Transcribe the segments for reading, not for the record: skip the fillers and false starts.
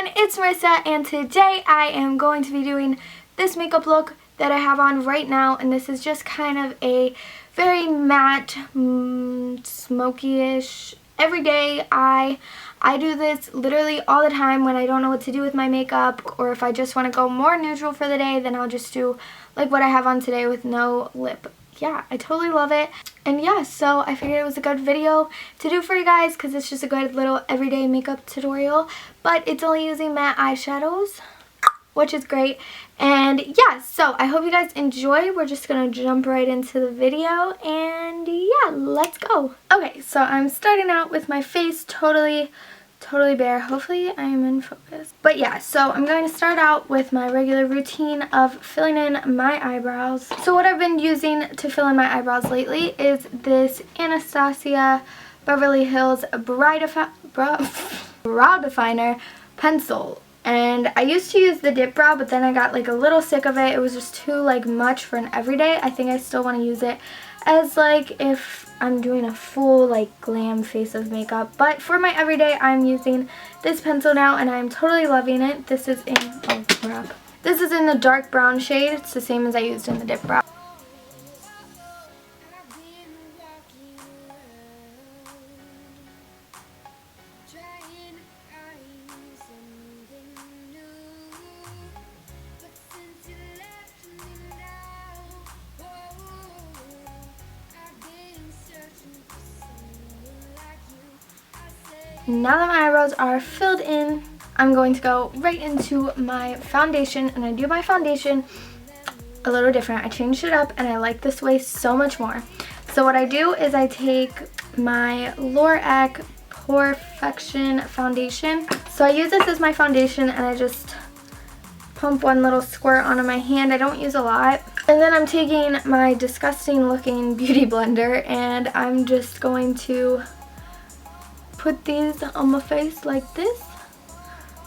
everyone, it's Marissa, and today I am going to be doing this makeup look that I have on right now, and this is just kind of a very matte, smoky-ish, everyday eye. I do this literally all the time when I don't know what to do with my makeup, or if I just want to go more neutral for the day, then I'll just do like what I have on today with no lip. Yeah, I totally love it. And yeah, so I figured it was a good video to do for you guys because it's just a good little everyday makeup tutorial. But it's only using matte eyeshadows, which is great. And yeah, so I hope you guys enjoy. We're just going to jump right into the video and yeah, let's go. Okay, so I'm starting out with my face totally bare. Hopefully I am in focus. But yeah, so I'm going to start out with my regular routine of filling in my eyebrows. So what I've been using to fill in my eyebrows lately is this Anastasia Beverly Hills Brow Definer pencil. And I used to use the dip brow, but then I got like a little sick of it. It was just too like much for an everyday. I think I still want to use it as like if I'm doing a full like glam face of makeup. But for my everyday, I'm using this pencil now and I'm totally loving it. This is in, oh crap. This is in the dark brown shade. It's the same as I used in the dip brow. Now that my eyebrows are filled in, I'm going to go right into my foundation, and I do my foundation a little different. I changed it up and I like this way so much more. So what I do is I take my Lorac Perfection foundation. So I use this as my foundation and I just pump one little squirt onto my hand. I don't use a lot. And then I'm taking my disgusting looking beauty blender and I'm just going to put these on my face like this.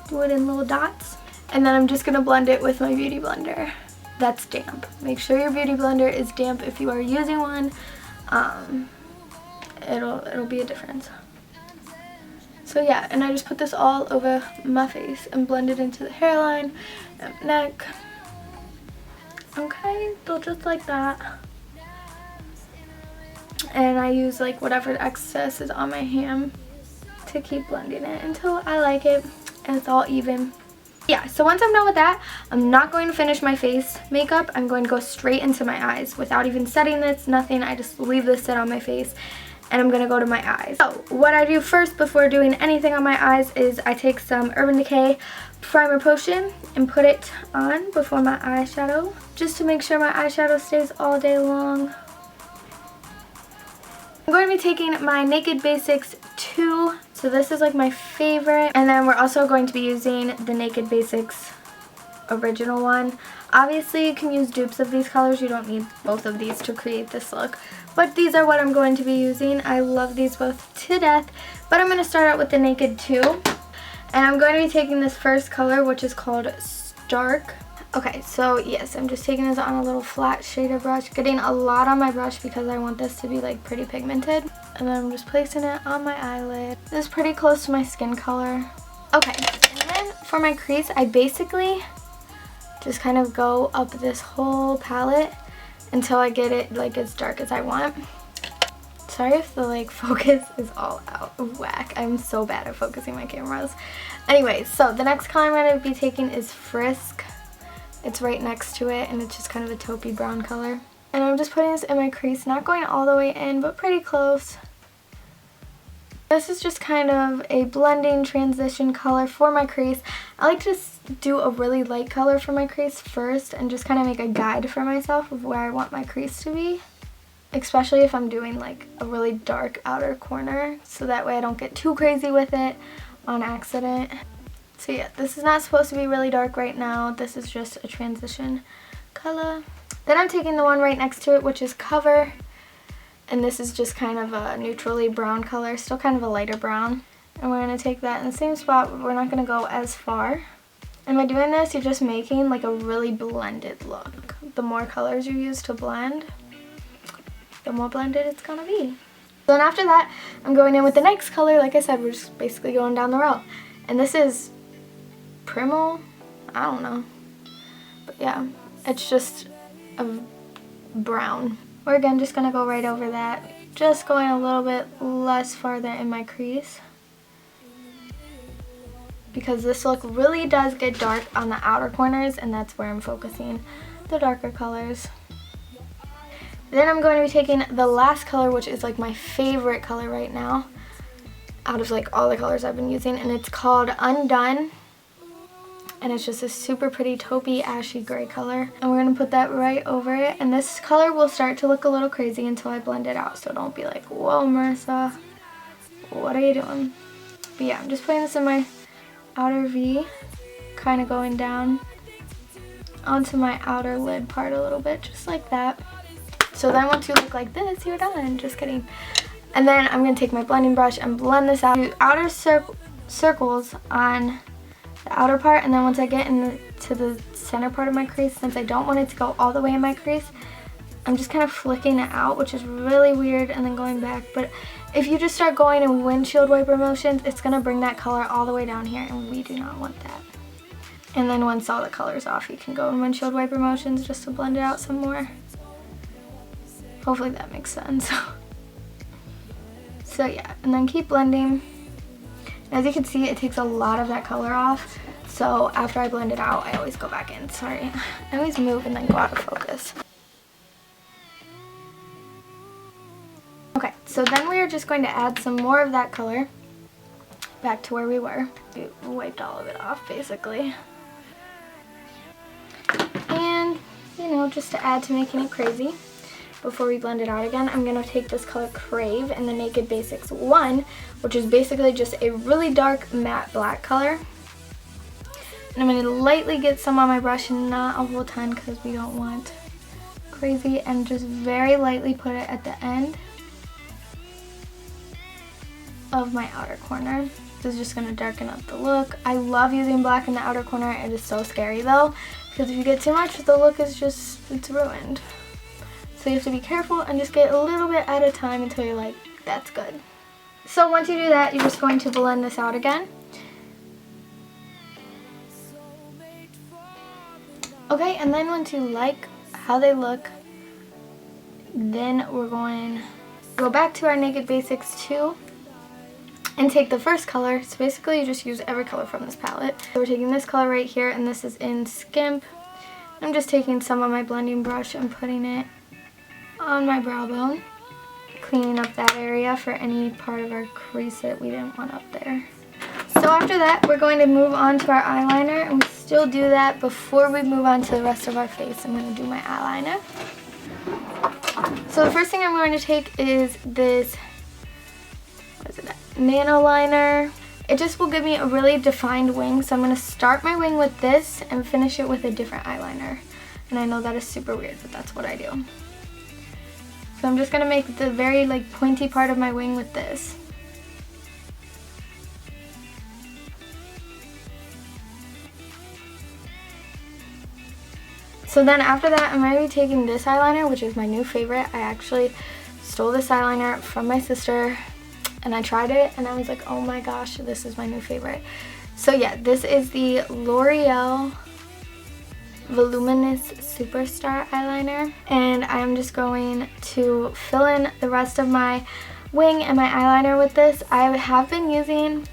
Do it in little dots. And then I'm just going to blend it with my beauty blender. That's damp. Make sure your beauty blender is damp if you are using one. It'll be a difference. So yeah, and I just put this all over my face and blend it into the hairline and neck. Okay, so just like that. And I use like whatever excess is on my hand to keep blending it until I like it and it's all even. Yeah, so once I'm done with that, I'm not going to finish my face makeup. I'm going to go straight into my eyes without even setting this, nothing. I just leave this sit on my face and I'm going to go to my eyes. So what I do first before doing anything on my eyes is I take some Urban Decay Primer Potion and put it on before my eyeshadow just to make sure my eyeshadow stays all day long. I'm going to be taking my Naked Basics 2. So this is like my favorite. And then we're also going to be using the Naked Basics original one. Obviously you can use dupes of these colors. You don't need both of these to create this look. But these are what I'm going to be using. I love these both to death. But I'm going to start out with the Naked 2. And I'm going to be taking this first color, which is called Stark. Okay, so yes, I'm just taking this on a little flat shader brush, getting a lot on my brush because I want this to be like pretty pigmented. And then I'm just placing it on my eyelid. This is pretty close to my skin color. Okay, and then for my crease, I basically just kind of go up this whole palette until I get it like as dark as I want. Sorry if the like focus is all out of whack. I'm so bad at focusing my cameras. Anyway, so the next color I'm going to be taking is Frisk. It's right next to it and it's just kind of a taupey brown color. And I'm just putting this in my crease, not going all the way in, but pretty close. This is just kind of a blending transition color for my crease. I like to do a really light color for my crease first and just kind of make a guide for myself of where I want my crease to be. Especially if I'm doing like a really dark outer corner, so that way I don't get too crazy with it on accident. So yeah, this is not supposed to be really dark right now. This is just a transition color. Then I'm taking the one right next to it, which is Cover. And this is just kind of a neutrally brown color, still kind of a lighter brown. And we're going to take that in the same spot, but we're not going to go as far. And by doing this, you're just making like a really blended look. The more colors you use to blend, the more blended it's going to be. Then after that, I'm going in with the next color. Like I said, we're just basically going down the row. And this is Primal? I don't know. But yeah, it's just a brown. We're again just gonna go right over that. Just going a little bit less farther in my crease, because this look really does get dark on the outer corners, and that's where I'm focusing the darker colors. Then I'm going to be taking the last color, which is like my favorite color right now out of like all the colors I've been using, and it's called Undone, and it's just a super pretty taupey ashy gray color, and we're going to put that right over it. And this color will start to look a little crazy until I blend it out, so don't be like, whoa Marissa, what are you doing? But yeah, I'm just putting this in my outer V, kind of going down onto my outer lid part a little bit, just like that. So then once you look like this, you're done. Just kidding. And then I'm going to take my blending brush and blend this out. Do outer circles on the outer part, and then once I get into the center part of my crease, since I don't want it to go all the way in my crease, I'm just kind of flicking it out, which is really weird, and then going back. But if you just start going in windshield wiper motions, it's going to bring that color all the way down here, and we do not want that. And then once all the color's off, you can go in windshield wiper motions just to blend it out some more. Hopefully that makes sense. So yeah, and then keep blending. As you can see, it takes a lot of that color off. So after I blend it out, I always go back in. Sorry, I always move and then go out of focus. Okay, so then we are just going to add some more of that color back to where we were. We wiped all of it off basically. And, you know, just to add to making it crazy, before we blend it out again, I'm going to take this color Crave in the Naked Basics 1, which is basically just a really dark matte black color. And I'm going to lightly get some on my brush, and not a whole ton because we don't want crazy, and just very lightly put it at the end of my outer corner. This is just going to darken up the look. I love using black in the outer corner. It is so scary though, because if you get too much, the look is just, it's ruined. So you have to be careful and just get a little bit at a time until you're like, that's good. So once you do that, you're just going to blend this out again. Okay, and then once you like how they look, then we're going to go back to our Naked Basics 2 and take the first color. So basically you just use every color from this palette. So we're taking this color right here, and this is in Skimp. I'm just taking some of my blending brush and putting it on my brow bone, cleaning up that area for any part of our crease that we didn't want up there. So after that, we're going to move on to our eyeliner, and we still do that before we move on to the rest of our face. I'm going to do my eyeliner. So the first thing I'm going to take is this, what is it, Nano Liner. It just will give me a really defined wing, so I'm going to start my wing with this and finish it with a different eyeliner. And I know that is super weird, but that's what I do. So I'm just going to make the very like pointy part of my wing with this. So then after that, I'm going to be taking this eyeliner, which is my new favorite. I actually stole this eyeliner from my sister, and I tried it, and I was like, oh my gosh, this is my new favorite. So yeah, this is the L'Oreal Voluminous Superstar eyeliner, and I'm just going to fill in the rest of my wing and my eyeliner with this. I have been using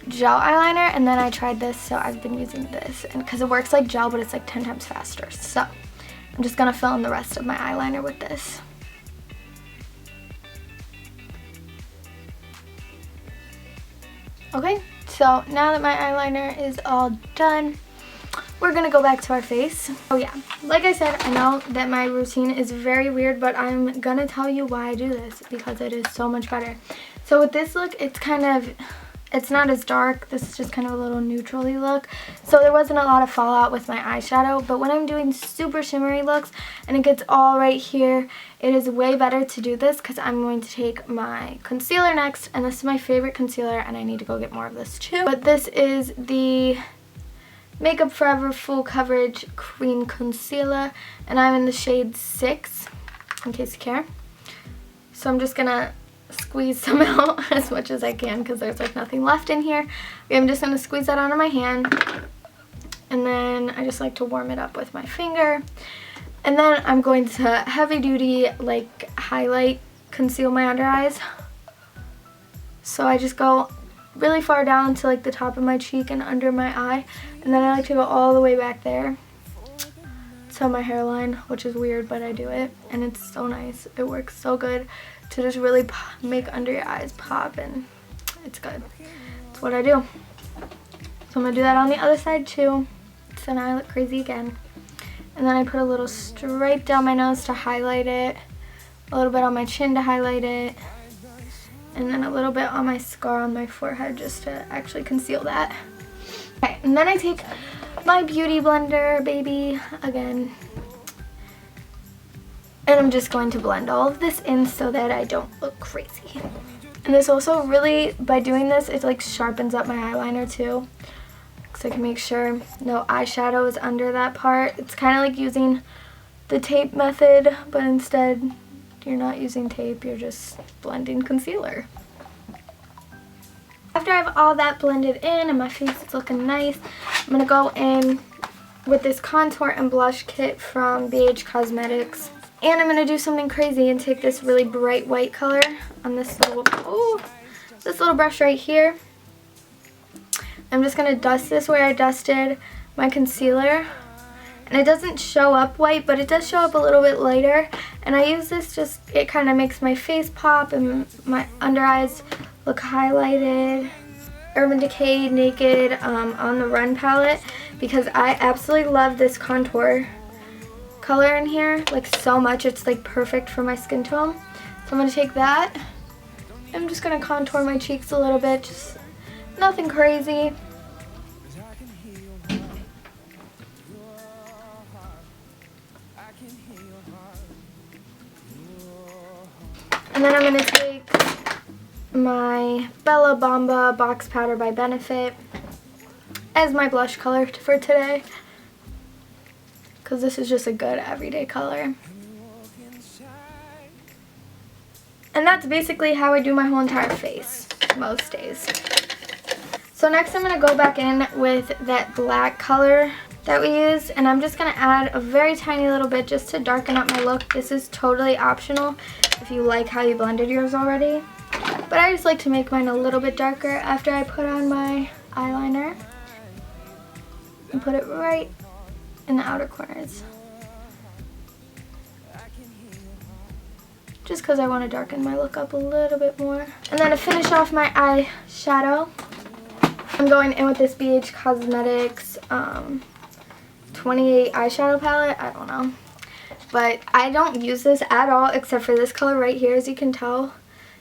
gel eyeliner, and then I tried this, so I've been using this, and because it works like gel, but it's like 10 times faster. So I'm just gonna fill in the rest of my eyeliner with this. Okay, so now that my eyeliner is all done, we're gonna go back to our face. Oh yeah, like I said, I know that my routine is very weird, but I'm gonna tell you why I do this, because it is so much better. So with this look, it's not as dark. This is just kind of a little neutrally look. So there wasn't a lot of fallout with my eyeshadow, but when I'm doing super shimmery looks and it gets all right here, it is way better to do this, because I'm going to take my concealer next, and this is my favorite concealer, and I need to go get more of this too. But this is the Makeup Forever Full Coverage Cream Concealer, and I'm in the shade 6, in case you care. So I'm just gonna squeeze some out as much as I can, because there's like nothing left in here. Okay, I'm just gonna squeeze that onto my hand. and then I just like to warm it up with my finger. And then I'm going to heavy duty like highlight, conceal my under eyes. So I just go really far down to like the top of my cheek and under my eye, and then I like to go all the way back there to my hairline, which is weird, but I do it, and it's so nice. It works so good to just really make under your eyes pop, and it's good. That's what I do. So I'm gonna do that on the other side too, so now I look crazy again. And then I put a little stripe down my nose to highlight it, a little bit on my chin to highlight it, and then a little bit on my scar on my forehead just to actually conceal that. Okay, and then I take my beauty blender, baby, again, and I'm just going to blend all of this in so that I don't look crazy. And this also really, by doing this, it like sharpens up my eyeliner too, so I can make sure no eyeshadow is under that part. It's kind of like using the tape method, but instead you're not using tape, you're just blending concealer. After I have all that blended in and my face is looking nice, I'm going to go in with this contour and blush kit from BH Cosmetics. And I'm going to do something crazy and take this really bright white color on this little brush right here. I'm just going to dust this where I dusted my concealer. And it doesn't show up white, but it does show up a little bit lighter. And I use this just, it kind of makes my face pop and my under eyes look highlighted. Urban Decay Naked On The Run palette, because I absolutely love this contour color in here, like so much. It's like perfect for my skin tone. So I'm going to take that. I'm just going to contour my cheeks a little bit, just nothing crazy. And then I'm going to take my Bella Bamba Box Powder by Benefit as my blush color for today, because this is just a good everyday color. And that's basically how I do my whole entire face most days. So next I'm going to go back in with that black color that we used, and I'm just going to add a very tiny little bit just to darken up my look. This is totally optional if you like how you blended yours already, but I just like to make mine a little bit darker after I put on my eyeliner, and put it right in the outer corners, just because I want to darken my look up a little bit more. And then to finish off my eyeshadow, I'm going in with this BH Cosmetics 28 eyeshadow palette. I don't know, but I don't use this at all except for this color right here. As you can tell,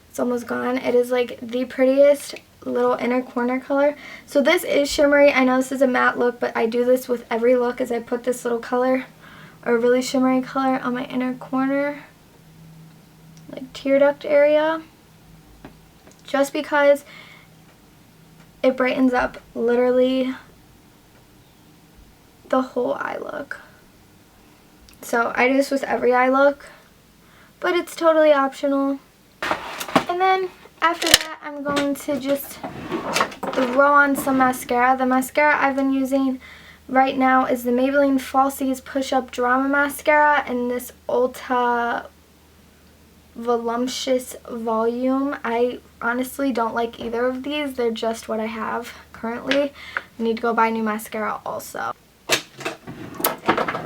it's almost gone. It is like the prettiest little inner corner color. So this is shimmery. I know this is a matte look, but I do this with every look, as I put this little color, or really shimmery color, on my inner corner, like tear duct area, just because it brightens up literally the whole eye look. So I do this with every eye look, but it's totally optional. And then after that, I'm going to just throw on some mascara. The mascara I've been using right now is the Maybelline Falsies Push Up Drama Mascara in this Ulta Voluptuous Volume. I honestly don't like either of these. They're just what I have currently. I need to go buy new mascara also.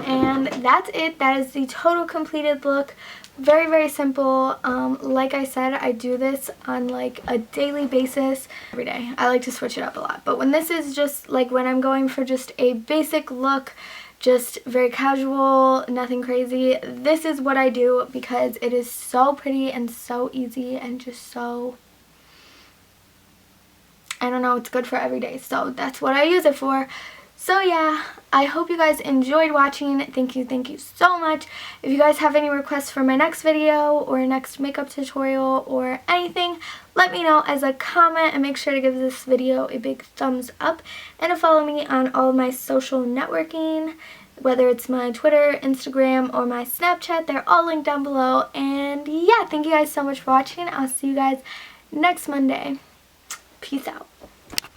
And that's it. That is the total completed look. Very, very simple. Like I said, I do this on like a daily basis every day. I like to switch it up a lot. But when this is just like when I'm going for just a basic look, just very casual, nothing crazy, this is what I do, because it is so pretty and so easy and just so, I don't know, it's good for every day. So that's what I use it for. So yeah, I hope you guys enjoyed watching. Thank you so much. If you guys have any requests for my next video or next makeup tutorial or anything, let me know as a comment, and make sure to give this video a big thumbs up, and to follow me on all of my social networking, whether it's my Twitter, Instagram, or my Snapchat. They're all linked down below. And yeah, thank you guys so much for watching. I'll see you guys next Monday. Peace out.